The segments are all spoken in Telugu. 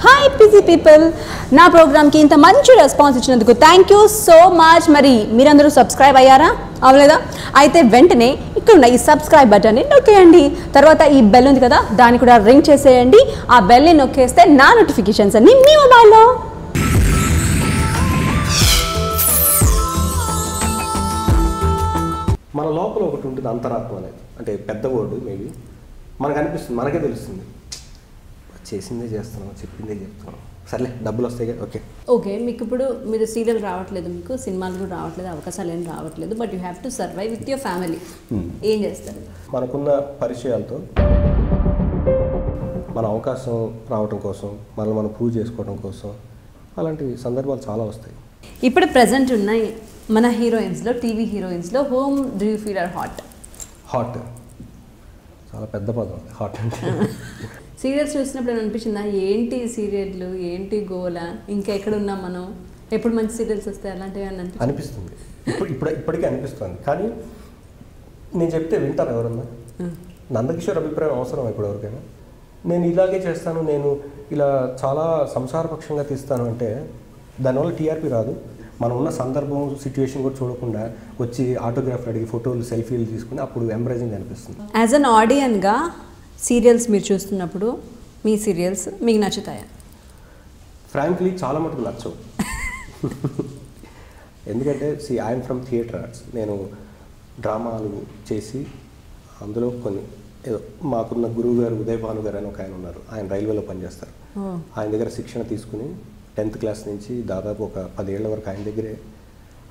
హాయ్ పిజీ పీపుల్, నా ప్రోగ్రామ్కి ఇంత మంచి రెస్పాన్స్ ఇచ్చినందుకు థ్యాంక్ యూ సో మచ్. మరి మీరందరూ సబ్స్క్రైబ్ అయ్యారా? అవలేదా? అయితే వెంటనే ఇక్కడున్న ఈ సబ్స్క్రైబ్ బటన్ని నొక్కేయండి. తర్వాత ఈ బెల్ ఉంది కదా, దాన్ని కూడా రింగ్ చేసేయండి. ఆ బెల్ని నొక్కేస్తే నా నోటిఫికేషన్స్ అన్ని మీ మొబైల్లో. మన లోపల ఒకటి ఉంటుంది, అంతరాత్మ అనేది. అంటే పెద్ద వర్డ్ మేబీ మనకు అనిపిస్తుంది, మనకే తెలుస్తుంది. చేసిందే చేస్తున్నాం, చెప్పిందే చెప్తున్నాం, సర్లే డబ్బులు వస్తాయి కదా. ఓకే, మీకు ఇప్పుడు మీరు సీరియల్ రావట్లేదు, మీకు సినిమాలు కూడా రావట్లేదు, అవకాశాలు ఏం రావట్లేదు, but you have to survive with your family. ఏం చేస్తారు? మనకున్న పరిచయాలతో మన అవకాశం రావడం కోసం, మనం ప్రూవ్ చేసుకోవడం కోసం అలాంటి సందర్భాలు చాలా వస్తాయి. ఇప్పుడు ప్రజెంట్ ఉన్నాయి మన హీరోయిన్స్లో, టీవీ హీరోయిన్స్లో, whom do you feel are hot? Hot చాలా పెద్ద పదం, హాట్ అంటే. సీరియల్స్ చూసినప్పుడు అనిపించిందా, ఏంటి సీరియళ్ళు, ఏంటి గోల, ఇంకా ఎక్కడ ఉన్నాం మనం, ఎప్పుడు మంచి సీరియల్స్ వస్తాయి, అలాంటివి అనిపిస్తుంది. ఇప్పటికీ అనిపిస్తుంది. కానీ నేను చెప్తే వింటారు ఎవరన్నా? నందకిషోర్ అభిప్రాయం అవసరం ఇప్పుడు ఎవరికైనా? నేను ఇలాగే చేస్తాను, నేను ఇలా చాలా సంసారపక్షంగా తీస్తాను అంటే దానివల్ల టీఆర్పీ రాదు. మనం ఉన్న సందర్భం, సిచ్యువేషన్ కూడా చూడకుండా వచ్చి ఆటోగ్రాఫ్ అడిగి ఫోటోలు, సెల్ఫీలు తీసుకుని అప్పుడు ఎంబ్రేజింగ్ అనిపిస్తుంది. యాజ్ అన్ ఆడియన్గా సీరియల్స్ మీరు చూస్తున్నప్పుడు మీ సీరియల్స్ మీకు నచ్చుతాయా? ఫ్రాంక్లీ చాలా మటుకు నచ్చవు. ఎందుకంటే ఐఎమ్ ఫ్రమ్ థియేటర్ ఆర్ట్స్. నేను డ్రామాలు చేసి అందులో కొన్ని ఏదో మాకున్న గురువు గారు ఉదయ్ భాను గారు అని ఒక ఆయన ఉన్నారు. ఆయన రైల్వేలో పనిచేస్తారు. ఆయన దగ్గర శిక్షణ తీసుకుని 10th క్లాస్ నుంచి దాదాపు ఒక 10 ఏళ్ల వరకు ఆయన దగ్గరే,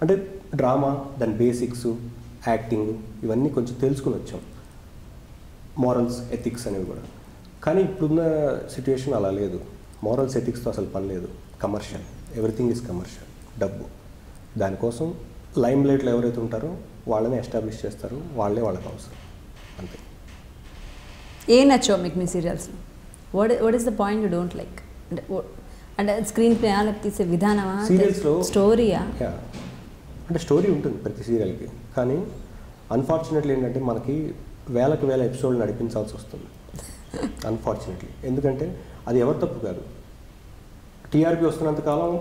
అంటే డ్రామా, దాని బేసిక్స్, యాక్టింగ్ ఇవన్నీ కొంచెం తెలుసుకుని వచ్చాం. మోరల్స్, ఎథిక్స్ అనేవి కూడా. కానీ ఇప్పుడున్న సిచ్యువేషన్ అలా లేదు. మోరల్స్, ఎథిక్స్తో అసలు పని లేదు. Commercial, everything is commercial. డబ్బు, దానికోసం లైమ్ లైట్లో ఎవరైతే ఉంటారో వాళ్ళని ఎస్టాబ్లిష్ చేస్తారు, వాళ్ళే వాళ్ళకి అవసరం, అంతే. ఏ నచ్చో మీకు మీ serials? What is the point you don't like? అంటే స్క్రీన్ ప్లే, లేకపోతే తీసే విధానమా, సీరియల్స్లో స్టోరీయా? అంటే స్టోరీ ఉంటుంది ప్రతి సీరియల్కి. కానీ అన్ఫార్చునేట్లీ ఏంటంటే మనకి వేలకు వేల ఎపిసోడ్లు నడిపించాల్సి వస్తుంది, అన్ఫార్చునేట్లీ. ఎందుకంటే అది ఎవరి తప్పు కాదు. టీఆర్పీ వస్తున్నంతకాలం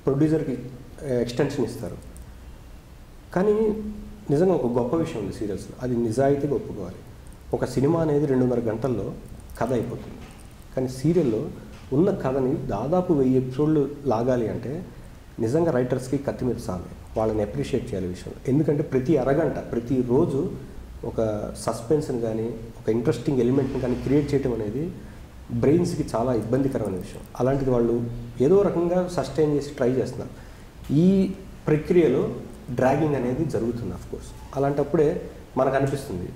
ప్రొడ్యూసర్కి ఎక్స్టెన్షన్ ఇస్తారు. కానీ నిజంగా ఒక గొప్ప విషయం ఉంది సీరియల్స్లో, అది నిజాయితీగా ఒప్పుకోవాలి. ఒక సినిమా అనేది 2.5 గంటల్లో కథ అయిపోతుంది. కానీ సీరియల్లో ఉన్న కథని దాదాపు 1000 ఎపిసోడ్లు లాగాలి అంటే నిజంగా రైటర్స్కి కత్తి మీద సామే. వాళ్ళని అప్రిషియేట్ చేయాలి విషయంలో. ఎందుకంటే ప్రతి అరగంట, ప్రతిరోజు ఒక సస్పెన్స్ని కానీ, ఒక ఇంట్రెస్టింగ్ ఎలిమెంట్ని కానీ క్రియేట్ చేయడం అనేది బ్రెయిన్స్కి చాలా ఇబ్బందికరమైన విషయం. అలాంటిది వాళ్ళు ఏదో రకంగా సస్టైన్ చేసి ట్రై చేస్తున్నారు. ఈ ప్రక్రియలో డ్రాగింగ్ అనేది జరుగుతుంది అఫ్కోర్స్. అలాంటప్పుడే మనకు అనిపిస్తుంది,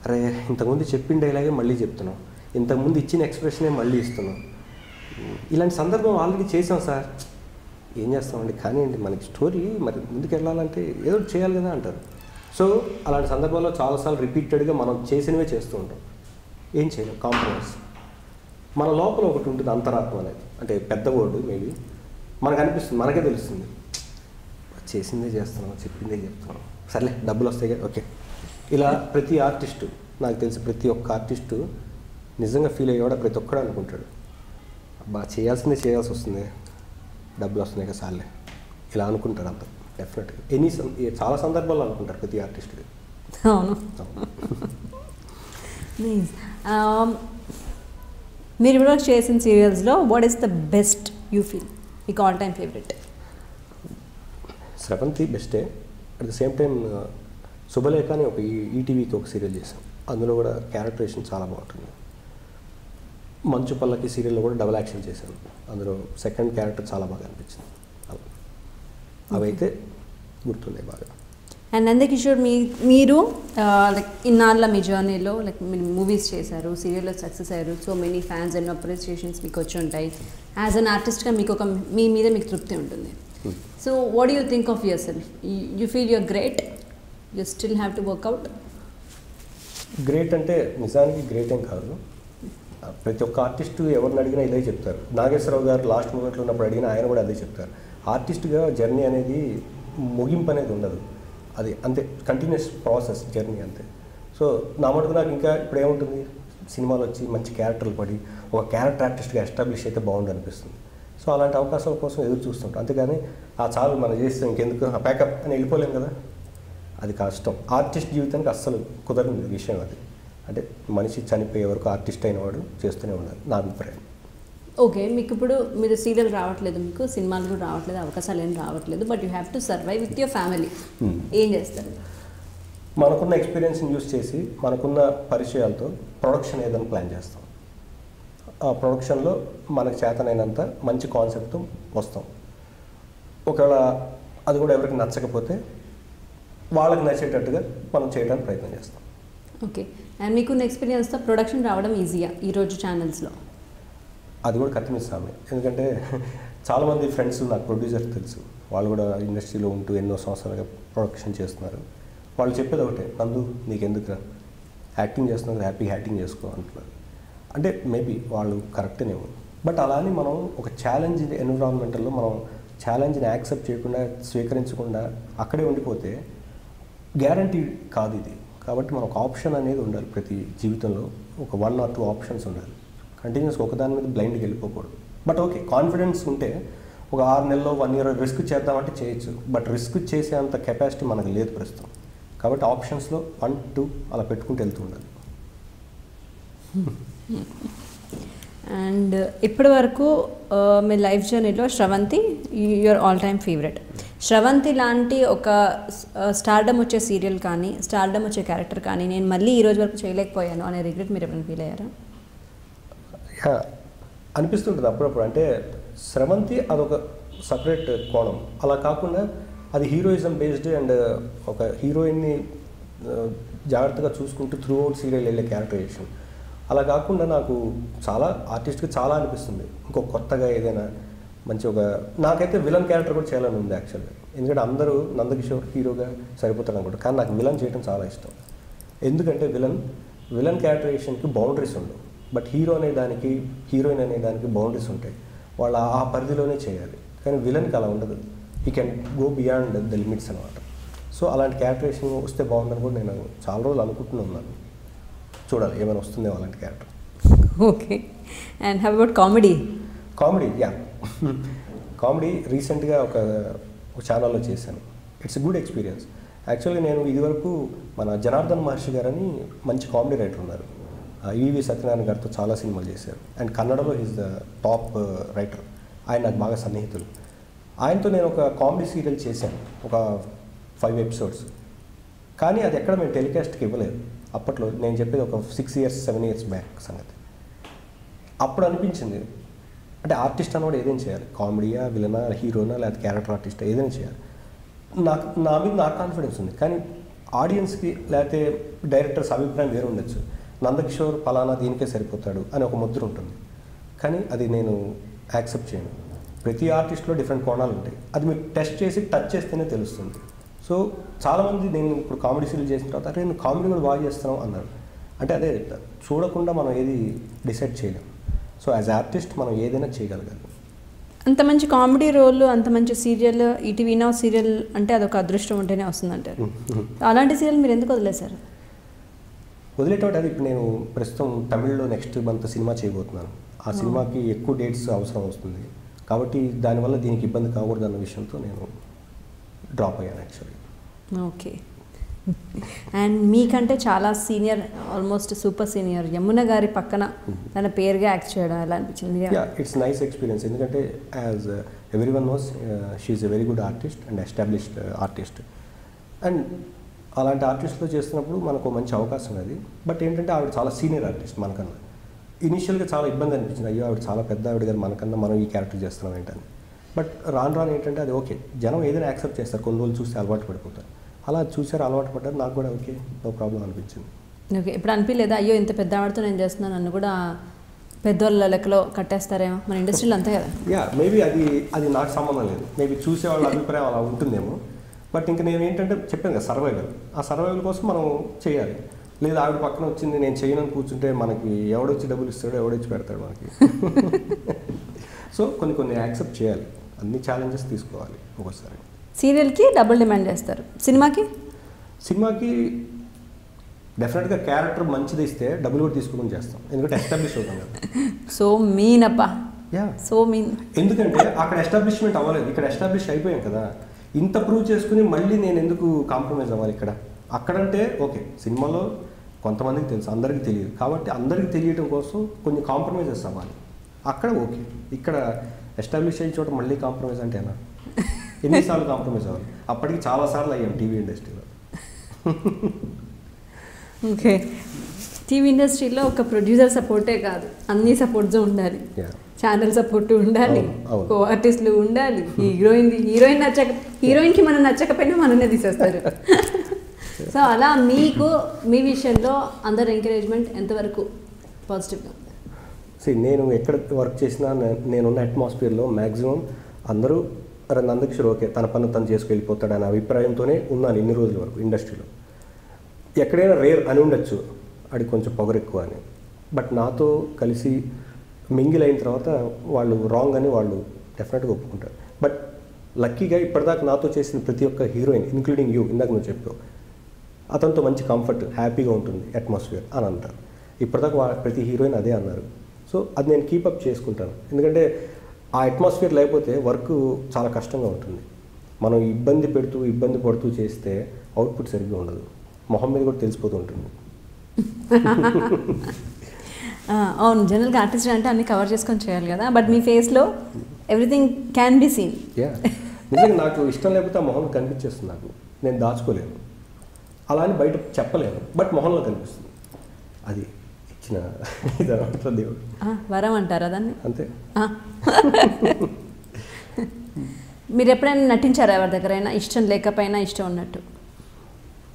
అరే ఇంతకుముందు చెప్పిన డైలాగే మళ్ళీ చెప్తున్నాం, ఇంతకుముందు ఇచ్చిన ఎక్స్ప్రెషనే మళ్ళీ ఇస్తున్నాం. ఇలాంటి సందర్భం ఆల్రెడీ చేసాం సార్, ఏం చేస్తామండి, కానివ్వండి, మనకి స్టోరీ మరి ముందుకు వెళ్ళాలంటే ఏదో చేయాలి కదా అంటారు. సో అలాంటి సందర్భాల్లో చాలాసార్లు రిపీటెడ్గా మనం చేసినవే చేస్తూ ఉంటాం. ఏం చేయలేం, కాంప్రమైజ్. మన లోపల ఒకటి ఉంటుంది, అంతరాత్మ అనేది. అంటే పెద్ద వర్డ్ మేబీ మనకు అనిపిస్తుంది, మనకే తెలుస్తుంది. చేసిందే చేస్తున్నాం, చెప్పిందే చెప్తున్నాం, సర్లే డబ్బులు వస్తాయి కదా. ఇలా ప్రతి ఆర్టిస్టు, నాకు తెలిసి ప్రతి ఒక్క ఆర్టిస్టు నిజంగా ఫీల్ అయ్యేవాడు ప్రతి ఒక్కడు అనుకుంటాడు, బాగా చేయాల్సిందే చేయాల్సి వస్తుంది, డబ్బులు వస్తున్నాయి కదా సార్లే, ఇలా అనుకుంటాడు అంత. డెఫినెట్గా చాలా సందర్భాల్లో అనుకుంటారు ప్రతి ఆర్టిస్టుకి. అవును. మీరు ఇప్పుడు చేసిన సీరియల్స్లో what is the best you feel, మీకు ఆల్ టైమ్ ఫేవరెట్? స్రవంతి బెస్టే. At the same time Subhalekha అని ఒక ఈటీవీకి ఒక సీరియల్ చేసాం, అందులో కూడా క్యారెక్టరేషన్ చాలా బాగుంటుంది. మంచు పల్లకి సీరియల్లో కూడా డబుల్ యాక్షన్ చేశాను, అందులో సెకండ్ క్యారెక్టర్ చాలా బాగా అనిపించింది. అవైతే గుర్తున్నాయి బాగా. అండ్ నందకిషోర్, మీరు లైక్ ఇన్నాళ్ళ మీ జర్నీలో లైక్ మీరు మూవీస్ చేశారు, సీరియల్లో సక్సెస్ అయ్యారు, so many fans and appreciations మీకు వచ్చి ఉంటాయి. యాజ్ అన్ ఆర్టిస్ట్గా మీకు ఒక మీ మీద మీకు తృప్తి ఉంటుంది. So what do you think of yourself? You feel you're great, you still have to work out? Great అంటే నిజానికి గ్రేట్ ఏం కాదు. ప్రతి ఒక్క ఆర్టిస్టు ఎవరిని అడిగినా ఇదే చెప్తారు. నాగేశ్వరరావు గారు లాస్ట్ మూమెంట్లో ఉన్నప్పుడు అడిగినా ఆయన కూడా అదే చెప్తారు. ఆర్టిస్ట్గా జర్నీ అనేది ముగింపు అనేది ఉండదు, అది అంతే కంటిన్యూస్ ప్రాసెస్ జర్నీ అంతే. సో నా మటుకు నాకు ఇంకా ఇప్పుడు ఏముంటుంది, సినిమాలు వచ్చి మంచి క్యారెక్టర్లు పడి ఒక క్యారెక్టర్ ఆర్టిస్ట్గా ఎస్టాబ్లిష్ అయితే బాగుండు అనిపిస్తుంది. సో అలాంటి అవకాశాల కోసం ఎదురు చూస్తుంటాం. అంతేగాని ఆ చాలు మనం చేస్తే ఇంకెందుకు ప్యాకప్ అని వెళ్ళిపోలేం కదా, అది కష్టం. ఆర్టిస్ట్ జీవితానికి అస్సలు కుదరని విషయం అది. అంటే మనిషి చనిపోయే వరకు ఆర్టిస్ట్ అయినవాడు చేస్తూనే ఉండాలి, నా అభిప్రాయం. ఓకే, మీకు ఇప్పుడు మీరు సీరియల్ రావట్లేదు, మీకు సినిమాలు కూడా రావట్లేదు, అవకాశాలు ఏం రావట్లేదు, but you have to survive with your family. ఏం చేస్తారు? మనకున్న ఎక్స్పీరియన్స్ని యూస్ చేసి మనకున్న పరిచయాలతో ప్రొడక్షన్ ఏదైనా ప్లాన్ చేస్తాం. ఆ ప్రొడక్షన్లో మనకు చేతనైనంత మంచి కాన్సెప్ట్తో వస్తాం. ఒకవేళ అది కూడా ఎవరికి నచ్చకపోతే వాళ్ళకి నచ్చేటట్టుగా మనం చేయడానికి ప్రయత్నం చేస్తాం. ఓకే, అండ్ మీకున్న ఎక్స్పీరియన్స్తో ప్రొడక్షన్ రావడం ఈజీయా ఈరోజు ఛానల్స్లో? అది కూడా కత్తిమిస్తాము. ఎందుకంటే చాలామంది ఫ్రెండ్స్ నాకు ప్రొడ్యూసర్ తెలుసు, వాళ్ళు కూడా ఇండస్ట్రీలో ఉంటూ ఎన్నో సంవత్సరాలుగా ప్రొడక్షన్ చేస్తున్నారు. వాళ్ళు చెప్పేది ఒకటే, నందు నీకెందుకు యాక్టింగ్ చేస్తున్నారు, హ్యాపీగా యాక్టింగ్ చేసుకో అంటున్నారు. అంటే మేబీ వాళ్ళు కరెక్టేనేమో, బట్ అలా అని మనం ఒక ఛాలెంజ్ ఎన్విరాన్మెంటల్లో మనం ఛాలెంజ్ని యాక్సెప్ట్ చేయకుండా స్వీకరించకుండా అక్కడే ఉండిపోతే గ్యారంటీ కాదు ఇది. కాబట్టి మనకు ఆప్షన్ అనేది ఉండాలి ప్రతి జీవితంలో, ఒక 1 or 2 ఆప్షన్స్ ఉండాలి. కంటిన్యూస్గా ఒకదాని మీద బ్లైండ్గా వెళ్ళిపోకూడదు. బట్ ఓకే, కాన్ఫిడెన్స్ ఉంటే ఒక 6 నెలలో 1 year రిస్క్ చేద్దామంటే చేయొచ్చు, బట్ రిస్క్ చేసే అంత కెపాసిటీ మనకు లేదు ప్రస్తుతం. కాబట్టి ఆప్షన్స్లో 1, 2 అలా పెట్టుకుంటూ వెళ్తూ ఉండాలి. అండ్ ఇప్పటి వరకు మీ లైఫ్ జర్నీలో Sravanthi your all time favourite. Sravanthi లాంటి ఒక స్టార్డమ్ వచ్చే సీరియల్ కానీ, స్టార్డమ్ వచ్చే క్యారెక్టర్ కానీ నేను మళ్ళీ ఈ రోజు వరకు చేయలేకపోయాను అనే రిగ్రెట్ మీరు ఎప్పుడైనా ఫీల్ అయ్యారా? అనిపిస్తుంటుంది అప్పుడప్పుడు. అంటే శ్రవంతి అదొక సపరేట్ కోణం, అలా కాకుండా అది హీరోయిజం బేస్డ్ అండ్ ఒక హీరోయిన్ని జాగ్రత్తగా చూసుకుంటూ త్రూ అవుట్ సీరియల్ వెళ్ళే క్యారెక్టరైజేషన్. అలా కాకుండా నాకు చాలా ఆర్టిస్ట్కి చాలా అనిపిస్తుంది ఇంకొక కొత్తగా ఏదైనా మంచి ఒక, నాకైతే విలన్ క్యారెక్టర్ కూడా చేయాలని ఉంది యాక్చువల్గా. ఎందుకంటే అందరూ నందకిషోర్ హీరోగా సరిపోతారు అనుకుంటారు, కానీ నాకు విలన్ చేయడం చాలా ఇష్టం. ఎందుకంటే విలన్ క్యారెక్టరైజేషన్కి బౌండరీస్ ఉండవు, బట్ హీరో అనే దానికి హీరోయిన్ అనే దానికి బౌండరీస్ ఉంటాయి. వాళ్ళు ఆ పరిధిలోనే చేయాలి. కానీ విలన్కి అలా ఉండదు, he can go beyond the limits అనమాట. సో అలాంటి క్యారెక్టరేషన్ వస్తే బాగుందని కూడా నేను చాలా రోజులు అనుకుంటూనే ఉన్నాను. చూడాలి ఏమైనా వస్తుందేమో అలాంటి character. Okay, and how about comedy? Comedy రీసెంట్గా ఒక ఛానల్లో చేశాను. It's good experience. యాక్చువల్గా నేను ఇదివరకు మన జనార్దన్ మహర్షి గారని మంచి కామెడీ రైటర్ ఉన్నారు, ఈవి సత్యనారాయణ గారితో చాలా సినిమాలు చేశారు. అండ్ కన్నడలో ఈజ్ ద టాప్ రైటర్. ఆయన నాకు బాగా సన్నిహితులు. ఆయనతో నేను ఒక కామెడీ సీరియల్ చేశాను, ఒక 5 episodes. కానీ అది ఎక్కడ మేము టెలికాస్ట్కి ఇవ్వలేదు అప్పట్లో. నేను చెప్పేది ఒక 6 years 7 years బ్యాక్ సంగతి. అప్పుడు అనిపించింది, అంటే ఆర్టిస్ట్ అన్నవాడు ఏదైనా చేయాలి, కామెడీయా, విలనా, హీరోనా, లేదా క్యారెక్టర్ ఆర్టిస్టా, ఏదైనా చేయాలి. నా మీద నాకు కాన్ఫిడెన్స్ ఉంది. కానీ ఆడియన్స్కి లేకపోతే డైరెక్టర్స్ అభిప్రాయం వేరు ఉండొచ్చు. నందకిషోర్ పలానా దీనికే సరిపోతాడు అని ఒక ముద్ర ఉంటుంది, కానీ అది నేను యాక్సెప్ట్ చేయను. ప్రతి ఆర్టిస్ట్లో డిఫరెంట్ కోణాలు ఉంటాయి, అది మీరు టెస్ట్ చేసి టచ్ చేస్తేనే తెలుస్తుంది. సో చాలామంది నేను ఇప్పుడు కామెడీ సీరియల్ చేసిన తర్వాత అరే నేను కామెడీ కూడా బాగా చేస్తున్నావు అన్నారు. అంటే అదే చూడకుండా మనం ఏది డిసైడ్ చేయలేం. సో యాజ్ ఆర్టిస్ట్ మనం ఏదైనా చేయగలగాలి. అంత మంచి కామెడీ రోల్, అంత మంచి సీరియల్, ఈటీవీ నౌ సీరియల్ అంటే అదొక అదృష్టం ఉంటేనే వస్తుందంటారు. అలాంటి సీరియల్ మీరు ఎందుకు వదిలేశారు? వదిలేటప్పుడు అది ఇప్పుడు నేను ప్రస్తుతం తమిళ్లో నెక్స్ట్ మంత్ సినిమా చేయబోతున్నాను. ఆ సినిమాకి ఎక్కువ డేట్స్ అవసరం వస్తుంది, కాబట్టి దానివల్ల దీనికి ఇబ్బంది కాకూడదు అన్న విషయంతో నేను డ్రాప్ అయ్యాను యాక్చువల్లీ. ఓకే, అండ్ మీకంటే చాలా senior, almost super senior Yamuna గారి పక్కన తన పేరుగా యాక్ట్ చేయడం ఎలా అనిపించింది? It's nice experience. ఎందుకంటే as everyone knows she is a very good artist and established artist. And అలాంటి ఆర్టిస్ట్తో చేస్తున్నప్పుడు మనకు మంచి అవకాశం అది. బట్ ఏంటంటే ఆవిడ చాలా సీనియర్ ఆర్టిస్ట్ మనకన్నా. ఇనీషియల్గా చాలా ఇబ్బంది అనిపించింది, అయ్యో ఆవిడ చాలా పెద్ద ఆవిడ గారు మనకన్నా, మనం ఈ క్యారెక్టర్ చేస్తున్నాం ఏంటని. బట్ రాను ఏంటంటే అది ఓకే, జనం ఏదైనా యాక్సెప్ట్ చేస్తారు, కొన్ని రోజులు చూస్తే అలవాటు పడిపోతారు. అలా చూసారు, అలవాటు పడ్డారు, నాకు కూడా ఓకే, నో ప్రాబ్లం అనిపించింది. ఓకే, ఇప్పుడు అనిపించలేదా అయ్యో ఇంత పెద్ద ఆవిడతో నేను చేస్తున్నాను, నన్ను కూడా పెద్దవాళ్ళ లెక్కలో కట్టేస్తారేమో, మన ఇండస్ట్రీలో అంతే కదా? మేబీ అది నాకు సంబంధం లేదు. మేబీ చూసేవాళ్ళ అభిప్రాయం అలా ఉంటుందేమో. బట్ ఇంకా నేను ఏంటంటే చెప్పాను కదా, సర్వైవల్. ఆ సర్వైవల్ కోసం మనం చేయాలి. లేదా ఆవిడ పక్కన వచ్చింది నేను చేయనని కూర్చుంటే మనకి ఎవడొచ్చి డబ్బులు ఇస్తాడో, ఎవడొచ్చి పెడతాడు మనకి. సో కొన్ని యాక్సెప్ట్ చేయాలి, అన్ని ఛాలెంజెస్ తీసుకోవాలి ఒక్కోసారి. సీరియల్కి డబుల్ డిమాండ్ చేస్తారు, సినిమాకి డెఫినెట్గా క్యారెక్టర్ మంచిది ఇస్తే డబ్బులు కూడా తీసుకుని చేస్తాం, ఎందుకంటే ఎస్టాబ్లిష్ అవుతాం కదా. సో మీనప్పా, యా, సో మీన్. ఎందుకంటే అక్కడ ఎస్టాబ్లిష్మెంట్ అవ్వలేదు, ఇక్కడ ఎస్టాబ్లిష్ అయిపోయాం కదా. ఇంత ప్రూవ్ చేసుకుని మళ్ళీ నేను ఎందుకు కాంప్రమైజ్ అవ్వాలి ఇక్కడ? అక్కడంటే ఓకే, సినిమాలో కొంతమందికి తెలుసు, అందరికీ తెలియదు, కాబట్టి అందరికీ తెలియటం కోసం కొన్ని కాంప్రమైజెస్ అవ్వాలి. అక్కడ ఓకే, ఇక్కడ ఎస్టాబ్లిష్ అయిన చోట మళ్ళీ కాంప్రమైజ్ అంటే ఎలా? ఎన్నిసార్లు కాంప్రమైజ్ అవ్వాలి? అప్పటికి చాలాసార్లు అయ్యాం టీవీ ఇండస్ట్రీలో. ఓకే, టీవీ ఇండస్ట్రీలో ఒక ప్రొడ్యూసర్ సపోర్టే కాదు, అన్ని సపోర్ట్స్ ఉండాలి. ఛానల్ సపోర్ట్ ఉండాలి, కో ఆర్టిస్టులు ఉండాలి, హీరోయిన్కి మనం నచ్చకపోయినా మననే తీసేస్తారు. సో అలా మీకు మీ విషయంలో అందరు ఎంకరేజ్మెంట్ ఎంతవరకు పాజిటివ్గా ఉంది? నేను ఎక్కడ వర్క్ చేసినా నేనున్న అట్మాస్ఫియర్లో మ్యాక్సిమం అందరూ నందకిషోర్ ఓకే తన పని తను చేసుకెళ్ళిపోతాడు అనే అభిప్రాయంతోనే ఉన్నాను ఇన్ని రోజుల వరకు ఇండస్ట్రీలో. ఎక్కడైనా రేర్ అని ఉండొచ్చు అది కొంచెం పొగరు ఎక్కువ అని, బట్ నాతో కలిసి మింగిల్ అయిన తర్వాత వాళ్ళు రాంగ్ అని వాళ్ళు డెఫినెట్గా ఒప్పుకుంటారు. బట్ లక్కీగా ఇప్పటిదాకా నాతో చేసిన ప్రతి ఒక్క హీరోయిన్ ఇంక్లూడింగ్ యూ, ఇందాక నువ్వు చెప్పావు, అతనితో మంచి కంఫర్ట్ హ్యాపీగా ఉంటుంది అట్మాస్ఫియర్ అని అంటారు. ఇప్పటిదాకా ప్రతి హీరోయిన్ అదే అన్నారు. సో అది నేను కీపప్ చేసుకుంటాను, ఎందుకంటే ఆ అట్మాస్ఫియర్ లేకపోతే వర్క్ చాలా కష్టంగా ఉంటుంది. మనం ఇబ్బంది పడుతూ చేస్తే అవుట్పుట్ సరిగ్గా ఉండదు, మొహం మీద కూడా తెలిసిపోతూ ఉంటుంది. అవును, జనరల్గా ఆర్టిస్ట్ అంటే అన్ని కవర్ చేసుకొని చేయాలి కదా, బట్ మీ ఫేస్లో ఎవ్రీథింగ్ క్యాన్ బి సీన్. నిజంగా నాకు ఇష్టం లేకపోతే ఆ మొహం కనిపించేస్తుంది, నాకు నేను దాచుకోలేను, అలా అని బయట చెప్పలేను, బట్ మొహంలో కనిపిస్తుంది. అది ఇచ్చిన ఇదనమాట దేవుడు వరం అంటారా దాన్ని? అంతే. మీరు ఎప్పుడైనా నటించారా ఎవరి దగ్గరైనా, ఇష్టం లేకపోయినా ఇష్టం ఉన్నట్టు?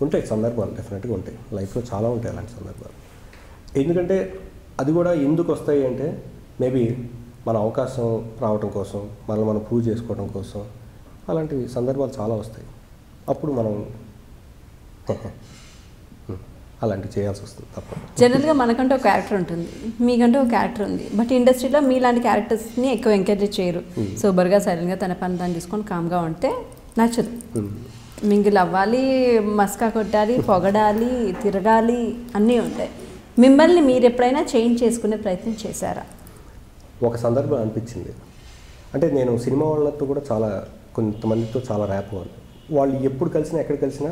ఉంటాయి సందర్భాలు, డెఫినెట్గా ఉంటాయి, లైఫ్లో చాలా ఉంటాయి అలాంటి సందర్భాలు. ఎందుకంటే అది కూడా ఎందుకు వస్తాయి అంటే మేబీ మన అవకాశం రావడం కోసం, మనం ప్రూవ్ చేసుకోవడం కోసం అలాంటి సందర్భాలు చాలా వస్తాయి. అప్పుడు మనం అలాంటివి చేయాల్సి వస్తుంది తప్ప. జనరల్గా మనకంటే ఒక క్యారెక్టర్ ఉంటుంది, మీకంటే ఒక క్యారెక్టర్ ఉంది, బట్ ఇండస్ట్రీలో మీలాంటి క్యారెక్టర్స్ని ఎక్కువ ఎంకరేజ్ చేయరు. సూపర్గా సైలెంట్గా తన పని తను తీసుకొని కామ్గా ఉంటే నచ్చదు. మింగిల్ అవ్వాలి, మస్కా కొట్టాలి, పొగడాలి, తిరగాలి, అన్నీ ఉంటాయి. మిమ్మల్ని మీరు ఎప్పుడైనా చేంజ్ చేసుకునే ప్రయత్నం చేశారా? ఒక సందర్భం అనిపించింది, అంటే నేను సినిమా వాళ్ళతో కూడా చాలా కొంతమందితో చాలా ర్యాప్ వాళ్ళు ఎప్పుడు కలిసినా ఎక్కడ కలిసినా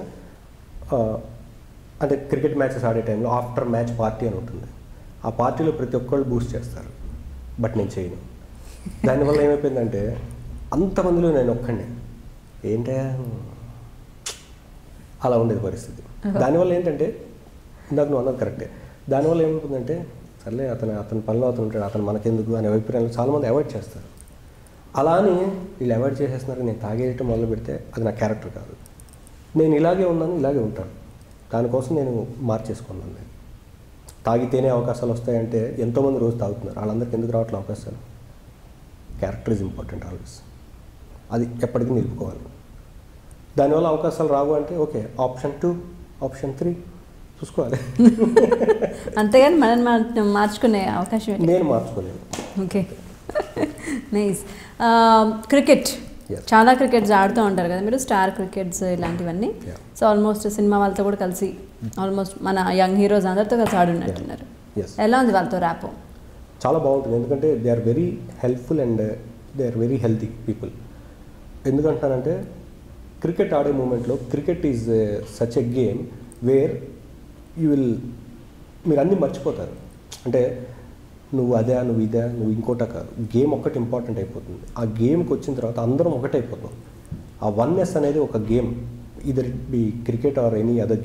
అంటే క్రికెట్ మ్యాచెస్ ఆడే టైంలో ఆఫ్టర్ మ్యాచ్ పార్టీ అని ఉంటుంది. ఆ పార్టీలో ప్రతి ఒక్కళ్ళు బూస్ట్ చేస్తారు, బట్ నేను చేయను. దానివల్ల ఏమైపోయిందంటే అంతమందిలో నేను ఒక్కడిని ఏంటా అలా ఉండేది పరిస్థితి. దానివల్ల ఏంటంటే ఇందాక నువ్వు అన్నది కరెక్టే, దానివల్ల ఏమవుతుందంటే సర్లే అతని పనిలో అతను ఉంటాడు, అతను మనకెందుకు అనే అభిప్రాయంలో చాలామంది అవాయిడ్ చేస్తారు. అలా అని వీళ్ళు అవాయిడ్ చేసేస్తున్నారు, నేను తాగేయటం మొదలు పెడితే అది నా క్యారెక్టర్ కాదు. నేను ఇలాగే ఉన్నాను, ఇలాగే ఉంటాను, దానికోసం నేను మార్చేసుకున్నాను. నేను తాగితేనే అవకాశాలు వస్తాయంటే ఎంతోమంది రోజు తాగుతున్నారు, వాళ్ళందరికీ ఎందుకు రావట్లే అవకాశాలు? క్యారెక్టర్ ఈజ్ ఇంపార్టెంట్ ఆల్వేస్, అది ఎప్పటికీ నిలుపుకోవాలి. దానివల్ల అవకాశాలు రావు అంటే ఓకే, ఆప్షన్ 2 ఆప్షన్ 3 చూసుకోవాలి. అంతేగాని మనల్ని మార్చుకునే అవకాశం నేను మార్చుకోలేను. Okay, nice. క్రికెట్, చాలా క్రికెట్స్ ఆడుతూ ఉంటారు కదా మీరు, స్టార్ క్రికెట్స్ ఇలాంటివన్నీ. సో ఆల్మోస్ట్ సినిమా వాళ్ళతో కూడా కలిసి ఆల్మోస్ట్ మన యంగ్ హీరోస్ అందరితో కలిసి ఆడున్నట్టున్నారు. ఎలా ఉంది వాళ్ళతో ర్యాపో? చాలా బాగుంటుంది, ఎందుకంటే they are very helpful and they are very healthy people. ఎందుకంటానంటే క్రికెట్ ఆడే మూమెంట్లో cricket is such a game where మీరు అన్నీ మర్చిపోతారు. అంటే నువ్వు అదే, నువ్వు ఇదే, నువ్వు ఇంకోట కాదు, గేమ్ ఒక్కటి ఇంపార్టెంట్ అయిపోతుంది. ఆ గేమ్కి వచ్చిన తర్వాత అందరం ఒకటే అయిపోతాం. ఆ వన్నెస్ అనేది ఒక game, either be cricket or any other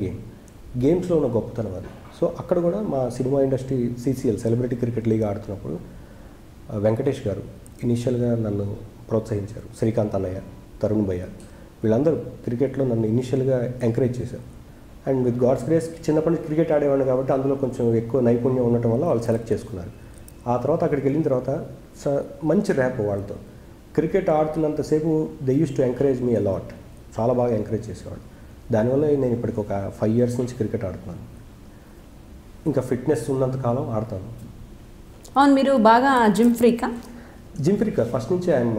గేమ్స్లో ఉన్న గొప్పతనం అది. సో అక్కడ కూడా మా cinema industry CCL celebrity cricket league ఆడుతున్నప్పుడు వెంకటేష్ గారు ఇనిషియల్గా నన్ను ప్రోత్సహించారు, శ్రీకాంత్ అన్నయ్య, తరుణ్ భయ్య, వీళ్ళందరూ క్రికెట్లో నన్ను ఇనిషియల్గా ఎంకరేజ్ చేశారు. అండ్ విత్ గాడ్స్ గ్రేస్ చిన్నప్పటి నుంచి క్రికెట్ ఆడేవాడిని కాబట్టి అందులో కొంచెం ఎక్కువ నైపుణ్యం ఉండటం వల్ల వాళ్ళు సెలెక్ట్ చేసుకున్నారు. ఆ తర్వాత అక్కడికి వెళ్ళిన తర్వాత మంచి ర్యాప్ వాళ్ళతో. క్రికెట్ ఆడుతున్నంతసేపు they used to encourage me a lot, చాలా బాగా ఎంకరేజ్ చేసేవాడు. దానివల్ల నేను ఇప్పటికి ఒక 5 years నుంచి క్రికెట్ ఆడుతున్నాను. ఇంకా ఫిట్నెస్ ఉన్నంత కాలం ఆడతాను. అవును, మీరు బాగా జిమ్ ఫ్రీకా? జిమ్ ఫ్రీక్ ఫస్ట్ నుంచి ఐఎమ్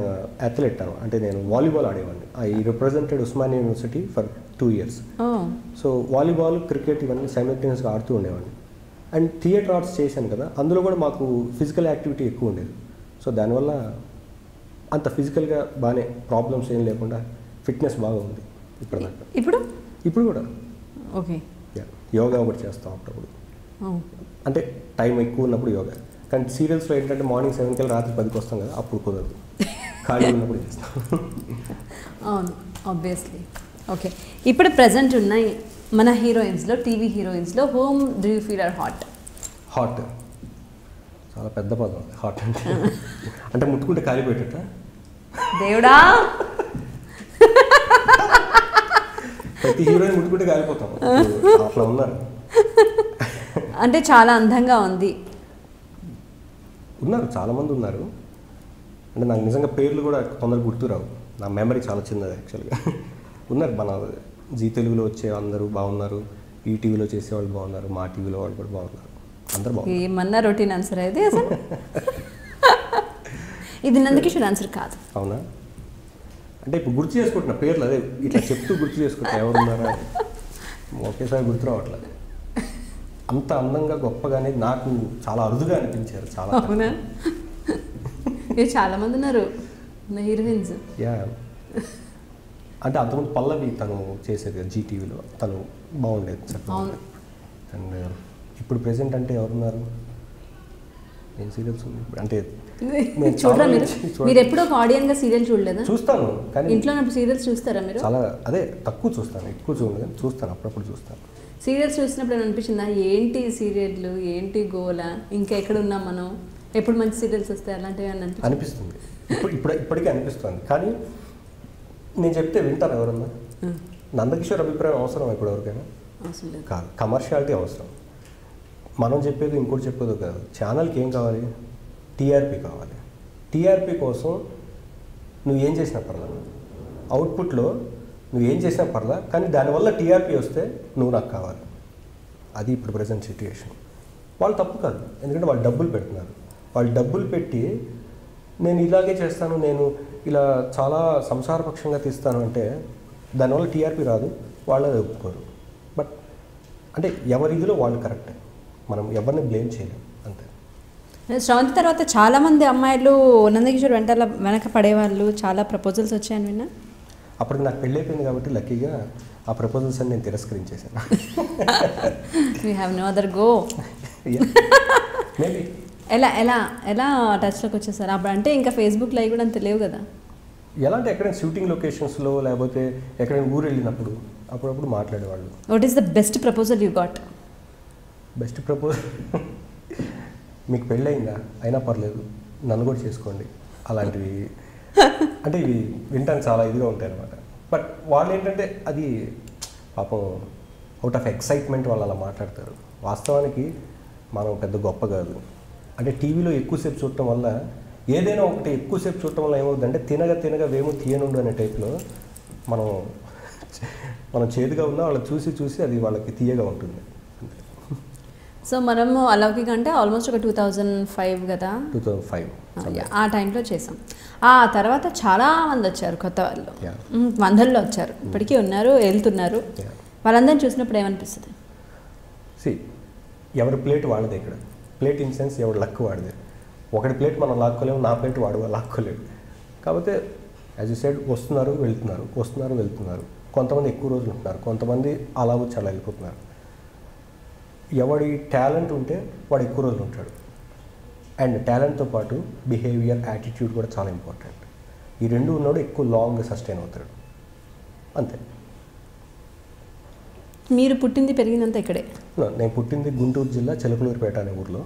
అథ్లెట్ అంటే నేను వాలీబాల్ ఆడేవాడిని. I represented Osmania university for 2 years. So volleyball cricket ఇవన్నీ సైమల్టేనియస్గా ఆడుతూ ఉండేవాడిని. అండ్ థియేటర్ ఆర్ట్స్ చేశాను కదా, అందులో కూడా మాకు ఫిజికల్ యాక్టివిటీ ఎక్కువ ఉండేది. సో దానివల్ల అంత ఫిజికల్గా బాగానే ప్రాబ్లమ్స్ ఏం లేకుండా ఫిట్నెస్ బాగా ఉంది ఇప్పటిదాకా. ఇప్పుడు కూడా ఓకే, యోగా ఒకటి చేస్తాం అప్పుడప్పుడు. అంటే టైం ఎక్కువ ఉన్నప్పుడు యోగా. కానీ సీరియల్స్లో ఏంటంటే మార్నింగ్ 7 కల్లా రాత్రి 10కి వస్తాం కదా, అప్పుడు కుదరదు. ఖాళీ ఉన్నప్పుడు చేస్తాం. అవును, ఆబ్వియస్లీ. ఓకే, ఇప్పుడు ప్రజెంట్ ఉన్నాయి మన హీరోయిన్స్లో, టీవీ హీరోయిన్స్లో, whom do you feel are hot? Hot చాలా పెద్ద పదం హాట్ అంటే. అంటే ముట్టుకుంటే కాలిపోయేట దేవుడా. ప్రతి హీరోయిన్ ముట్టుకుంటే కాలిపోతాం, అట్లా ఉన్నారు. అంటే చాలా అందంగా ఉన్నారు, చాలామంది ఉన్నారు. అంటే నాకు నిజంగా పేర్లు కూడా తొందరగా గుర్తురావు, నా మెమరీ చాలా చిన్నది యాక్చువల్గా. ఉన్నారు మన జీ తెలుగులో వచ్చే అందరూ బాగున్నారు, ఈటీవీలో చేసేవాళ్ళు బాగున్నారు, మా టీవీలో వాళ్ళు కూడా బాగున్నారు, అందరూ బాగున్నారు. ఏమన్నా రొటీన్ ఆన్సర్ అయితే అసలు ఇది నందకిషోర్ ఆన్సర్ కాదు. అవునా? అంటే ఇప్పుడు గుర్తు చేసుకుంటున్నా పేర్లు, అదే ఇట్లా చెప్తూ గుర్తు చేసుకుంటా ఎవరున్నారా ఒకేసారి గుర్తు రావట్లేదు. అంత అందంగా గొప్పగానే నాకు చాలా అరుదుగా అనిపించారు చాలా. అవునా? చాలా మంది ఉన్నారు నా హీరోయిన్స్. యా, అంటే అంతకుముందు పల్లవి తను చేసేది కదా జీటీవీలో, తను బాగుండేది చక్కగా. అండ్ ఇప్పుడు ప్రెసెంట్ అంటే ఎవరున్నారు? ఏం సీరియల్స్ ఉంది ఇప్పుడు? అంటే చూడరా మీరు ఎప్పుడూ ఒక ఆడియన్గా సీరియల్ చూడలేదా? చూస్తాను, కానీ ఇంట్లో సీరియల్స్ చూస్తారా మీరు? చాలా అదే తక్కువ చూస్తాను, ఎక్కువ చూడలేదు, చూస్తాను, అప్పుడప్పుడు చూస్తాను. సీరియల్స్ చూసినప్పుడు అనిపించిందా ఏంటి సీరియళ్ళు, ఏంటి గోలా, ఇంకా ఎక్కడ ఉన్నాం మనం, ఎప్పుడు మంచి సీరియల్స్ వస్తాయి అలాంటివి అనిపిస్తుంది. ఇప్పటికీ అనిపిస్తుంది. కానీ నేను చెప్తే వింటారు ఎవరన్నా? నందకిషోర్ అభిప్రాయం అవసరం ఇప్పుడు ఎవరికైనా? కాదు, కమర్షియాలిటీ అవసరం. మనం చెప్పేది ఇంకోటి చెప్పేది కాదు. ఛానల్కి ఏం కావాలి? టీఆర్పీ కావాలి. టీఆర్పీ కోసం నువ్వు ఏం చేసినా పర్లా, అవుట్పుట్లో నువ్వు ఏం చేసినా పర్లా, కానీ దానివల్ల టీఆర్పీ వస్తే నువ్వు నాకు కావాలి. అది ఇప్పుడు ప్రజెంట్ సిట్యుయేషన్. వాళ్ళు తప్పు కాదు, ఎందుకంటే వాళ్ళు డబ్బులు పెడుతున్నారు. వాళ్ళు డబ్బులు పెట్టి నేను ఇలాగే చేస్తాను, నేను ఇలా చాలా సంసారపక్షంగా తీస్తాను అంటే దానివల్ల టీఆర్పీ రాదు, వాళ్ళు అది ఒప్పుకోరు. బట్ అంటే ఎవరి ఇదిలో వాళ్ళు కరెక్టే, మనం ఎవరిని బ్లేమ్ చేయలేం, అంతే. శ్రవంతి తర్వాత చాలామంది అమ్మాయిలు నందకిషోర్ వెనక పడేవాళ్ళు, చాలా ప్రపోజల్స్ వచ్చాయని విన్నా. అప్పటికి నాకు పెళ్ళి అయిపోయింది కాబట్టి లక్కీగా ఆ ప్రపోజల్స్ అని నేను తిరస్కరించేసాను. You have no other go. Maybe ఎలా ఎలా ఎలా టచ్లోకి వచ్చేసారు అప్పుడు? అంటే ఇంకా ఫేస్బుక్ లైవ్ కూడా అంత లేవు కదా. ఎలా అంటే ఎక్కడైనా షూటింగ్ లొకేషన్స్లో లేకపోతే ఎక్కడైనా ఊరు వెళ్ళినప్పుడు అప్పుడప్పుడు మాట్లాడేవాళ్ళు. What is the best proposal you got? Best proposal, మీకు పెళ్ళయిందా? అయినా పర్లేదు, నన్ను కూడా చేసుకోండి, అలాంటివి. అంటే ఇవి వింటానికి చాలా ఇదిగా ఉంటాయి అన్నమాట. బట్ వాళ్ళు ఏంటంటే అది పాపం అవుట్ ఆఫ్ ఎక్సైట్మెంట్ వాళ్ళు అలా మాట్లాడతారు. వాస్తవానికి మనం పెద్ద గొప్ప కాదు. అంటే టీవీలో ఎక్కువసేపు చూడటం వల్ల, ఏదైనా ఒకటి ఎక్కువసేపు చూడటం వల్ల ఏమవుతుందంటే తినగా వేము తీయనుండు అనే టైప్లో మనం చేదుగా ఉన్నా వాళ్ళకి చూసి అది వాళ్ళకి తీయగా ఉంటుంది. సో మనము అలౌకిక అంటే ఆల్మోస్ట్ ఒక 2005 కదా, 2005 ఆ టైంలో చేసాం. ఆ తర్వాత చాలా మంది వచ్చారు, కొత్త వాళ్ళు వందల్లో వచ్చారు, ఇప్పటికీ ఉన్నారు, వెళ్తున్నారు. వాళ్ళందరినీ చూసినప్పుడు ఏమనిపిస్తుంది? ఎవరి ప్లేట్ వాళ్ళదే. ఇక్కడ ప్లేట్ ఇన్ సెన్స్ ఎవరి లక్ వాడిదే. ఒకటి ప్లేట్ మనం లాక్కోలేము, నా ప్లేట్ వాడు లాక్కోలేము. కాకపోతే యాజ్ యూ సైడ్ వస్తున్నారు వెళ్తున్నారు. కొంతమంది ఎక్కువ రోజులు ఉంటున్నారు, కొంతమంది అలా వచ్చి అలా వెళ్ళిపోతున్నారు. ఎవడి టాలెంట్ ఉంటే వాడు ఎక్కువ రోజులు ఉంటాడు. అండ్ టాలెంట్తో పాటు బిహేవియర్, యాటిట్యూడ్ కూడా చాలా ఇంపార్టెంట్. ఈ రెండు ఉన్నాడు ఎక్కువ లాంగ్ సస్టైన్ అవుతాడు, అంతే. మీరు పుట్టింది పెరిగిందంతా ఇక్కడే? నేను పుట్టింది గుంటూరు జిల్లా చిలకలూరుపేట అనే ఊర్లో,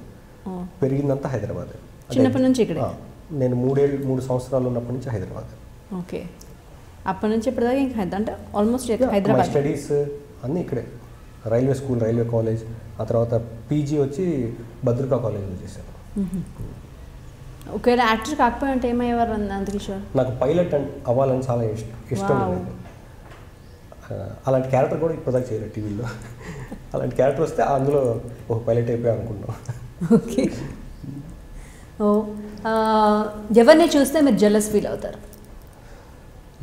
పెరిగిందంతా హైదరాబాద్. చిన్నప్పటి నుంచి ఇక్కడ? నేను 3 సంవత్సరాలు ఉన్నప్పటి నుంచి హైదరాబాద్. ఓకే, అప్పటి నుంచి ఇప్పటిదాకా ఇంకా అంటే ఆల్మోస్ట్ హైదరాబాద్. స్టడీస్ అన్నీ ఇక్కడే. రైల్వే స్కూల్, రైల్వే కాలేజ్, ఆ తర్వాత పీజీ వచ్చి భద్రకా కాలేజ్లో చేశాను. ఒకవేళ యాక్టర్ కాకపోయి అంటే ఏమయ్యేవారు నందకిషోర్? నాకు పైలట్ అవ్వాలని చాలా ఇష్టం లేదు. అలాంటి క్యారెక్టర్ కూడా ఇప్పటిదాకా చేయలేదు టీవీలో. అలాంటి క్యారెక్టర్ వస్తే అందులో ఒక పైలట్ అయిపోయా అనుకుంటాం. ఓకే. ఓ ఎవరిని చూస్తే మీరు జెలస్ ఫీల్ అవుతారు?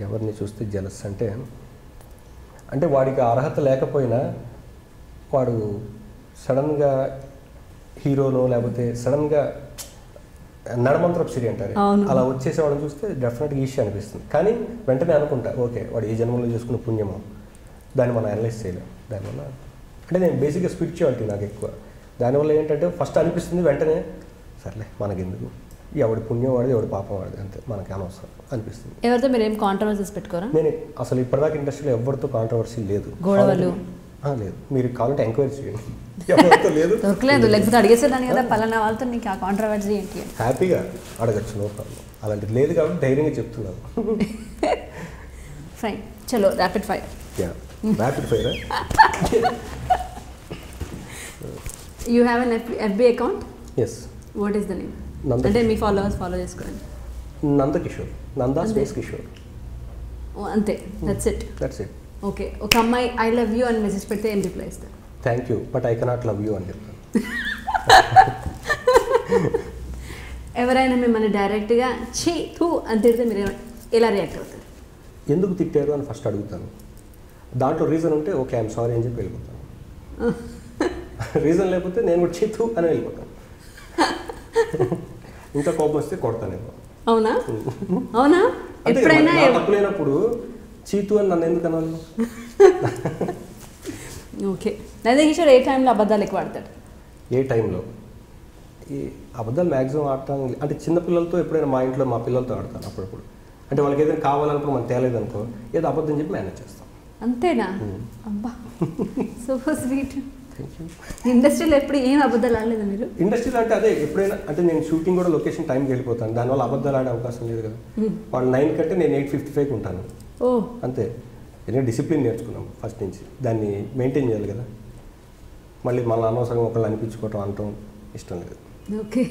ఎవరిని చూస్తే జెలస్ అంటే వాడికి అర్హత లేకపోయినా వాడు సడన్గా హీరోనో లేకపోతే సడన్గా నడమంత్రపు సిరి అంటారు, అలా వచ్చేసేవాడిని చూస్తే డెఫినెట్గా ఈషి అనిపిస్తుంది. కానీ వెంటనే అనుకుంటా ఓకే వాడు ఏ జన్మలో చేసుకున్న పుణ్యమో, దాన్ని మనం అనలైజ్ చేయలేం. దానివల్ల నేను బేసిక్గా స్పిరిచువాలిటీ నాకు ఎక్కువ. దానివల్ల ఏంటంటే ఫస్ట్ అనిపిస్తుంది, వెంటనే సర్లే మనకెందుకు, ఎవడి పుణ్యం వాడిది ఎవడి పాపం వాడిది అంతే, మనకి అనవసరం అనిపిస్తుంది. ఎవరితో మీరు ఏం కాంట్రవర్సీస్ పెట్టుకోరా? నేను అసలు ఇప్పటిదాకా ఇండస్ట్రీలో ఎవరితో కాంట్రవర్సీ లేదు. గొడవలు లేదు, మీరు కావాలంటే ఎంక్వైరీ చేయండి. ఎవరితో లేదు, దొరకలేదు, లేకపోతే అడిగేసేదాన్ని కదా పలానా వాళ్ళతో నీకు ఆ కాంట్రవర్సీ ఏంటి. హ్యాపీగా అడగచ్చు, నో ప్రాబ్లం. అలాంటిది లేదు కాబట్టి ధైర్యంగా చెప్తున్నాను. ఫైన్, చలో rapid fire. Rapid fire. You have an FB account? Yes. What is the name? అంటే మీ ఫాలోవర్స్ ఫాలో చేసుకోండి. నందకిషోర్, నందా స్పేస్ కిషోర్. అంతే, దట్స్ ఇట్. ఓకే, ఒక అమ్మాయి ఐ లవ్ యూ అని మెసేజ్ పెడితే ఏం రిప్లై ఇస్తారు? Thank you but I cannot love you అని చెప్తాను. ఎవరైనా మిమ్మల్ని డైరెక్ట్గా ఛీ థూ అని తిడితే మీరు ఎలా రియాక్ట్ అవుతారు? ఎందుకు తిట్టారు అని ఫస్ట్ అడుగుతాను. దాంట్లో రీజన్ ఉంటే ఓకే ఐఎమ్ సారీ అని చెప్పి వెళ్ళిపోతాను. రీజన్ లేకపోతే నేను కూడా ఛీ థూ అని వెళ్ళిపోతాను. ఇంకా కోపం వస్తే కొడతాను. అవునా? అవునా? ఎప్పుడైనా తప్పు లేనప్పుడు చీతు అని నన్ను ఎందుకు అనాలి? ఓకే, నందకిషోర్ ఏ టైంలో అబద్ధాలు ఎక్కువ ఆడతాడు? ఏ టైంలో? ఈ అబద్ధాలు మ్యాక్సిమం ఆడటం అంటే చిన్నపిల్లలతో ఎప్పుడైనా మా ఇంట్లో మా పిల్లలతో ఆడతాను అప్పుడప్పుడు. అంటే వాళ్ళకి ఏదైనా కావాలనుకో మనం తేలేదనుకో ఏదో అబద్ధం చెప్పి మేనేజ్ చేస్తాం. అంతేనా? అబ్బా, సో స్వీట్. ఇండస్ట్రీలో ఎప్పుడు ఏం అబద్ధాలు ఆడలేదు మీరు? ఇండస్ట్రీలో అంటే అదే ఎప్పుడైనా అంటే నేను షూటింగ్ కూడా లొకేషన్ టైంకి వెళ్ళిపోతాను, దానివల్ల అబద్ధాలు ఆడే అవకాశం లేదు కదా. వాళ్ళు 9 కంటే నేను 8:55 ఉంటాను అంతే. ఎందుకంటే డిసిప్లిన్ నేర్చుకున్నాం ఫస్ట్ నుంచి, దాన్ని మెయింటైన్ చేయాలి కదా. మళ్ళీ మళ్ళీ అనవసరంగా ఒకళ్ళు అనిపించుకోవటం అనటం ఇష్టం లేదు. ఓకే,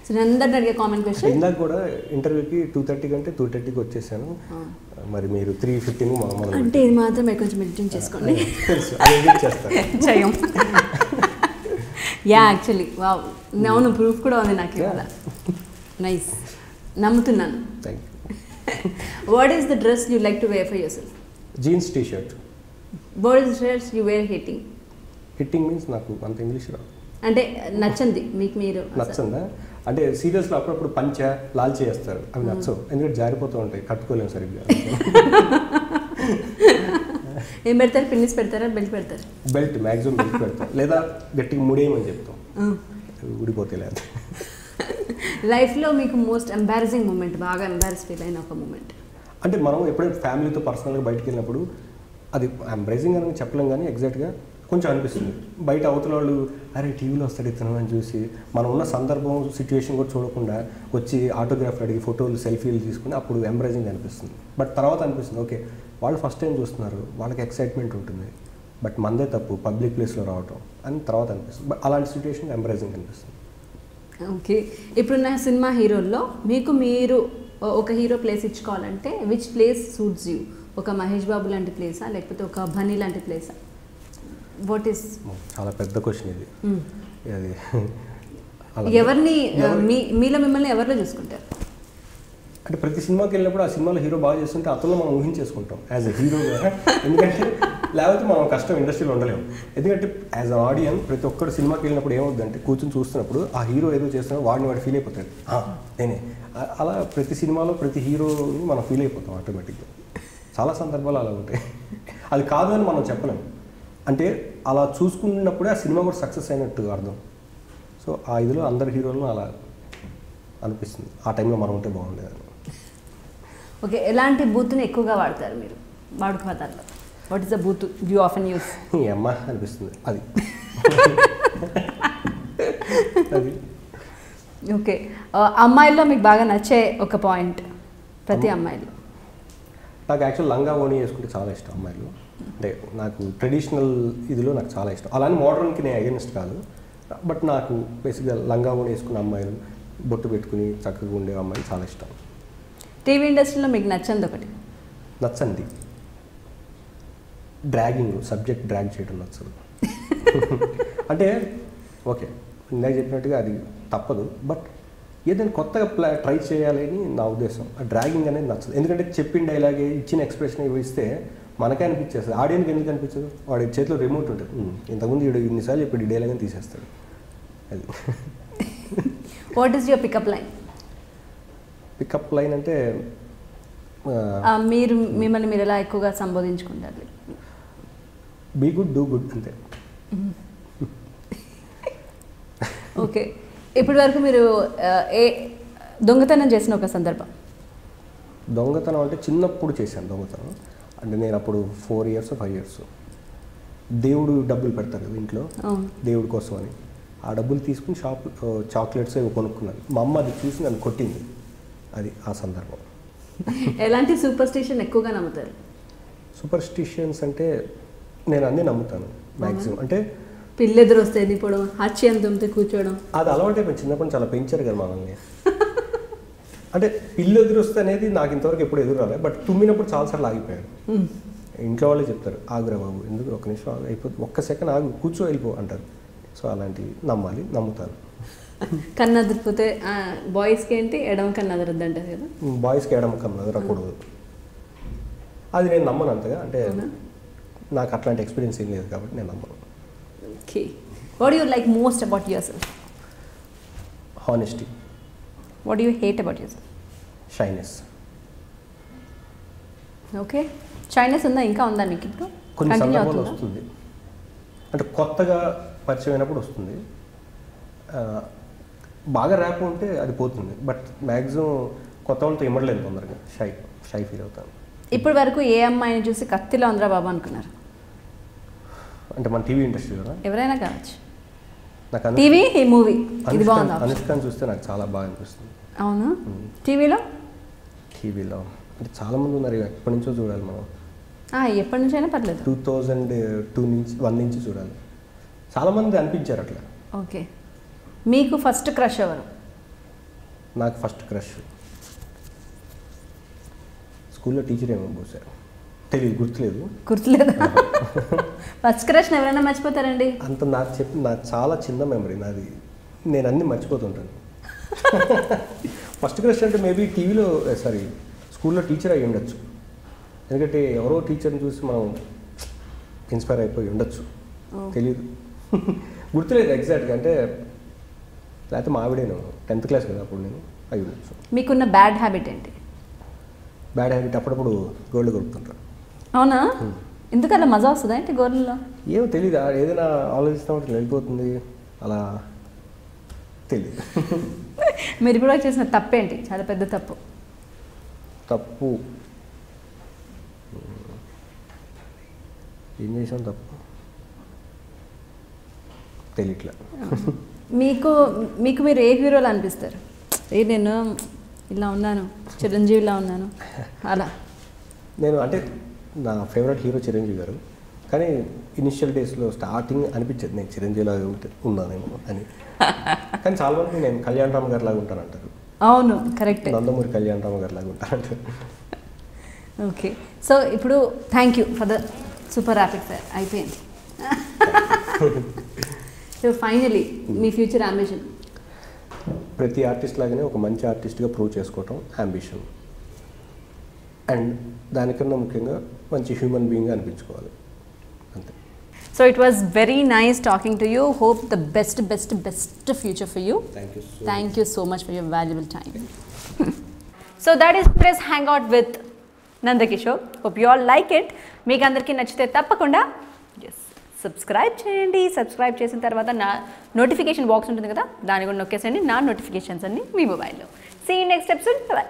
సో అందరిని అడిగే కామెంట్ క్వశ్చన్. ఇందాక కూడా ఇంటర్వ్యూకి 2:30 కంటే 2:30కి వచ్చేసాను. మరి మీరు 3:15 అంటే ఇది మాత్రం కొంచెం ఎడిటింగ్ చేసుకోండి. తెలుసు, అది ఎడిట్ చేస్తాను. చేయం. యా యాక్చువల్లీ వావ్, అవును ప్రూఫ్ కూడా ఉంది నాకు ఇవాళ. నైస్, నమ్ముతున్నాను. Thank you. What is the dress you like to wear for yourself? Jeans t-shirt. What is the dress you wear hitting? Hitting means నాకు అంత ఇంగ్లీష్ రాదు. అంటే నచ్చంది మీకు, మీరు నచ్చందా? అంటే సీరియల్స్లో అప్పుడప్పుడు పంచ లాల్చి చేస్తారు, అవి నచ్చవు. ఎందుకంటే జారిపోతూ ఉంటాయి, కట్టుకోలేము సరిగ్గా. ఏం పెడతారు? పిన్నిస్ పెడతారా, బెల్ట్ పెడతారు? బెల్ట్, మ్యాక్సిమం బెల్ట్ పెడతాం, లేదా గట్టిగా ముడేయమని చెప్తాం, ఊడిపోతే లేదు. లైఫ్లో మీకు మోస్ట్ ఎంబారసింగ్ మూమెంట్, బాగా ఎంబారస్ ఫీల్ అయిన ఒక మూమెంట్? అంటే మనం ఎప్పుడైనా ఫ్యామిలీతో పర్సనల్గా బయటకు వెళ్ళినప్పుడు అది ఎంబ్రేజింగ్ అని చెప్పలేం, కానీ ఎగ్జాక్ట్గా కొంచెం అనిపిస్తుంది. బయట అవతల వాళ్ళు అరే టీవీలో వస్తాడు ఇతను అని చూసి మనం ఉన్న సందర్భం సిచ్యువేషన్ కూడా చూడకుండా వచ్చి ఆటోగ్రాఫ్ అడిగి ఫోటోలు సెల్ఫీలు తీసుకుని అప్పుడు ఎంబ్రేజింగ్ అనిపిస్తుంది. బట్ తర్వాత అనిపిస్తుంది ఓకే వాళ్ళు ఫస్ట్ టైం చూస్తున్నారు, వాళ్ళకి ఎక్సైట్మెంట్ ఉంటుంది, బట్ మందే తప్పు పబ్లిక్ ప్లేస్లో రావటం అని తర్వాత అనిపిస్తుంది. బట్ అలాంటి సిచ్యువేషన్ ఎంబ్రేజింగ్ అనిపిస్తుంది. ఓకే, ఇప్పుడున్న సినిమా హీరోల్లో మీకు మీరు ఒక హీరో ప్లేస్ ఇచ్చుకోవాలంటే విచ్ ప్లేస్ సూట్స్ యూ? ఒక మహేష్ బాబు లాంటి ప్లేసా, లేకపోతే ఒక బన్నీ లాంటి ప్లేసా? What is? చాలా పెద్ద క్వశ్చన్ ఇది. అది ఎవరిని మీలో మిమ్మల్ని ఎవరిలో చూసుకుంటారు? అంటే ప్రతి సినిమాకి వెళ్ళినప్పుడు ఆ సినిమాలో హీరో బాగా చేస్తుంటే అతను మనం ఊహించేసుకుంటాం యాజ్ ఎ హీరోగా. ఎందుకంటే లేకపోతే మనం కష్టం ఇండస్ట్రీలో ఉండలేము. ఎందుకంటే యాజ్ అ ఆడియన్స్ ప్రతి ఒక్కరు సినిమాకి వెళ్ళినప్పుడు ఏమవుతుందంటే కూర్చొని చూస్తున్నప్పుడు ఆ హీరో ఏదో చేస్తున్నాడో వాడు ఫీల్ అయిపోతాడు, నేనే. అలా ప్రతి సినిమాలో ప్రతి హీరోని మనం ఫీల్ అయిపోతాం ఆటోమేటిక్గా. చాలా సందర్భాలు అలా ఉంటాయి. అది కాదు అని మనం చెప్పలేము. అంటే అలా చూసుకున్నప్పుడే ఆ సినిమా కూడా సక్సెస్ అయినట్టు అర్థం. సో ఆ ఇదిలో అందరి హీరోలను అలా అనిపిస్తుంది, ఆ టైంలో మనం ఉంటే బాగుండేది. ఓకే, ఎలాంటి బూత్ని ఎక్కువగా వాడతారు మీరు వాడుక పదాల్లో? What is the booth you often use? అమ్మ అనిపిస్తుంది అది. అది ఓకే, అమ్మాయిల్లో మీకు బాగా నచ్చే ఒక పాయింట్ ప్రతి అమ్మాయిలో? నాకు యాక్చువల్ లంగా ఓణి వేసుకుంటే చాలా ఇష్టం అమ్మాయిలు. అంటే నాకు ట్రెడిషనల్ ఇదిలో నాకు చాలా ఇష్టం. అలానే మోడర్న్కి నేను అగెన్స్ట్ కాదు, బట్ నాకు బేసిక్గా లంగా ఓణి వేసుకున్న అమ్మాయిలు, బొట్టు పెట్టుకుని చక్కగా ఉండే అమ్మాయిలు చాలా ఇష్టం. టీవీ ఇండస్ట్రీలో మీకు నచ్చంది ఒకటి? నచ్చండి డ్రాగింగ్, సబ్జెక్ట్ డ్రాగ్ చేయడం నచ్చదు. అంటే ఓకే ఇందాక చెప్పినట్టుగా అది తప్పదు, బట్ ఏదైనా కొత్తగా ట్రై చేయాలని నా ఉద్దేశం. ఆ డ్రాగింగ్ అనేది నచ్చదు. ఎందుకంటే చెప్పిన డైలాగే ఇచ్చిన ఎక్స్ప్రెషన్ ఇస్తే మనకే అనిపించేస్తుంది. ఆడియన్కి ఎందుకు అనిపించదు? వాడి చేతిలో రిమోట్ ఉంటుంది. ఇంతకుముందు వీడు ఇన్నిసార్లు ఇప్పుడు ఈ డైలాగ్ అని తీసేస్తాడు. అది what is your pickup line? Pickup line అంటే మీరు మిమ్మల్ని మీరు ఎలా ఎక్కువగా సంబోధించుకుంటారు? బీ గుడ్, డూ గుడ్ అంతే. ఓకే, ఇప్పటి వరకు మీరు ఏ దొంగతనం చేసిన ఒక సందర్భం? దొంగతనం అంటే చిన్నప్పుడు చేశాను దొంగతనం. అంటే నేను అప్పుడు 4 years 5 years దేవుడు డబ్బులు పెడతారు కదా ఇంట్లో, దేవుడి కోసం అని ఆ డబ్బులు తీసుకుని చాక్లెట్స్ ఏవో కొనుక్కున్నాను. మా అమ్మ అది చూసి నన్ను కొట్టింది. అది ఆ సందర్భం. ఎలాంటి సూపర్ స్టిషన్ ఎక్కువగా నమ్ముతారు? సూపర్ స్టిషన్స్ అంటే నేను అన్నీ నమ్ముతాను మ్యాక్సిమం. అంటే పిల్లెదురు వస్తే దిప్పడం, హచ్చి అంతంతో కూర్చోవడం, అది అలవాటైపోయింది. చిన్నప్పుడు చాలా పెంచారు కదా మనల్ని. అంటే పిల్లి ఎదురు వస్తే అనేది నాకు ఇంతవరకు ఎప్పుడు ఎదురు రాలేదు. బట్ తుమ్మినప్పుడు చాలాసార్లు ఆగిపోయాడు. ఇంట్లో వాళ్ళే చెప్తారు, ఆగురా బాబు, ఎందుకు ఒక్క నిమిషం ఆగు, అయిపోతుంది, ఒక్క సెకండ్ ఆగు, కూర్చో వెళ్ళిపో అంటారు. సో అలాంటివి నమ్మాలి, నమ్ముతాను. కన్ను అదిరిపోతే బాయ్స్కి ఏంటి ఎడమ కన్ను అదరద్దు అంటారు కదా. బాయ్స్కి ఎడమ కన్ను అదరకూడదు. అది నేను నమ్మను అంతగా. అంటే నాకు అట్లాంటి ఎక్స్పీరియన్స్ ఏం లేదు కాబట్టి నేను నమ్మను. Okay, what you like most about your self? Honesty. What you hate about your self? Shyness. Okay, shyness ఉందా? ఇంకా ఉందా మీకు ఇప్పుడు? కొన్ని సందర్భాలు వస్తుంది. అంటే కొత్తగా పరిచయం అయినప్పుడు వస్తుంది. బాగా ర్యాప్ ఉంటే అది పోతుంది. బట్ మ్యాక్సిమం కొత్త వాళ్ళతో ఇమ్మడలేదు తొందరగా. షై ఫీల్ అవుతాను. ఇప్పటి వరకు ఏ అమ్మాయిని చూసి కత్తిలో ఉందిరా బాబు అనుకున్నారు? అంటే మన టీవీ ఇండస్ట్రీ కదా, ఎవరైనా కావచ్చు. నాకు టీవీ, ఈ మూవీ ఇది బాగుంది. అనుష్కని చూస్తే నాకు చాలా బాగా అనిపిస్తుంది. అవునా? టీవీలో అంటే చాలా మంది ఉన్నారు. ఎప్పటి నుంచో చూడాలి మనం. ఎప్పటి నుంచి అయినా పర్లేదు. 2002 నుంచి 1 నుంచి చూడాలి. చాలా మంది అనిపించారు అట్లా. ఓకే, మీకు ఫస్ట్ క్రష్ ఎవరు? నాకు ఫస్ట్ క్రష్ స్కూల్లో టీచర్ ఏమో పోసారు, తెలియదు, గుర్తులేదు. ఫస్ట్ క్రష్ ఎవరైనా మర్చిపోతారండి? అంత నాకు చాలా చిన్న మెమరీ నాది. నేను అన్నీ మర్చిపోతుంటాను. ఫస్ట్ క్రష్ అంటే మేబీ టీవీలో స్కూల్లో టీచర్ అయ్యి ఉండొచ్చు. ఎందుకంటే ఎవరో టీచర్ని చూసి మనం ఇన్స్పైర్ అయిపోయి ఉండొచ్చు, తెలీదు. గుర్తులేదు ఎగ్జాక్ట్గా. అంటే లేకపోతే మా ఆవిడేను 10th class కదా అప్పుడు, నేను అయ్యి ఉండొచ్చు. మీకున్న బ్యాడ్ హ్యాబిట్ ఏంటి? బ్యాడ్ హ్యాబిట్ అప్పుడప్పుడు గోల్డ్ కొడుతుంటారు. అవునా? ఎందుకలా మజా వస్తుందా ఏంటి గోల్డ్లో? ఏమో తెలీదు. ఏదైనా ఆలోచిస్తూ ఉంటే వెళ్ళిపోతుంది, అలా తెలీదు. మీరు ఇప్పుడు చేసిన తప్పేంటి? చాలా పెద్ద తప్పు. ఏం చేసాం తప్పు తెలియట్లే. మీకు మీరు ఏ హీరోలు అనిపిస్తారు? నేను ఇలా ఉన్నాను, చిరంజీవిలా ఉన్నాను అలా? నేను అంటే నా ఫేవరెట్ హీరో చిరంజీవి గారు. కానీ ఇనిషియల్ డేస్లో స్టార్టింగ్ అనిపించేది నేను చిరంజీవిలా ఉన్నానేమో అని. కానీ చాలా మంది నేను కళ్యాణ్ రామ్ గారి లాగా ఉంటాను అంటారు. అవును, కరెక్ట్. నందమూరి కళ్యాణ్ రామ్ గారి లాగా ఉంటాను అంటారు. ఓకే, సో ఇప్పుడు thank you for the super rapid fire. అయిపోయింది. సో ఫైనలీ మీ ఫ్యూచర్ అంబిషన్? ప్రతి ఆర్టిస్ట్ లాగానే ఒక మంచి ఆర్టిస్ట్గా ప్రూవ్ చేసుకోవటం అంబిషన్. అండ్ దానికన్నా ముఖ్యంగా మంచి హ్యూమన్ బీయింగ్గా అనిపించుకోవాలి, అంతే. So it was very nice talking to you. Hope the best future for you. Thank you so much for your valuable time. So that is today's hangout with Nandakishore. Hope you all like it. మీకు అందరికీ నచ్చితే తప్పకుండా సబ్స్క్రైబ్ చేయండి. సబ్స్క్రైబ్ చేసిన తర్వాత నా నోటిఫికేషన్ బాక్స్ ఉంటుంది కదా, దాన్ని కూడా నొక్కేసండి. నా నోటిఫికేషన్స్ అన్ని మీ మొబైల్లో. See you next episode. Bye.